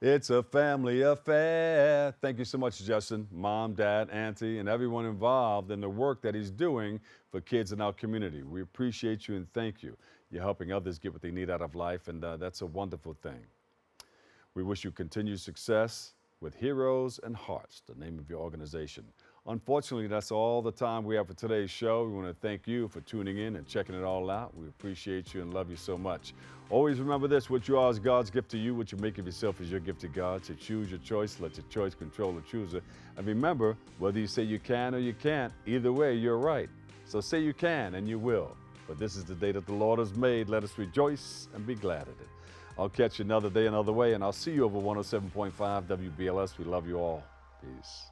S1: It's a family affair. Thank you so much, Justyn, Mom, Dad, Auntie, and everyone involved in the work that he's doing for kids in our community. We appreciate you and thank you. You're helping others get what they need out of life, and that's a wonderful thing. We wish you continued success with Heroes and Hearts, the name of your organization. Unfortunately, that's all the time we have for today's show. We want to thank you for tuning in and checking it all out. We appreciate you and love you so much. Always remember this: what you are is God's gift to you. What you make of yourself is your gift to God. So choose your choice. Let your choice control the chooser. And remember, whether you say you can or you can't, either way, you're right. So say you can and you will. But this is the day that the Lord has made. Let us rejoice and be glad in it. I'll catch you another day, another way, and I'll see you over 107.5 WBLS. We love you all. Peace.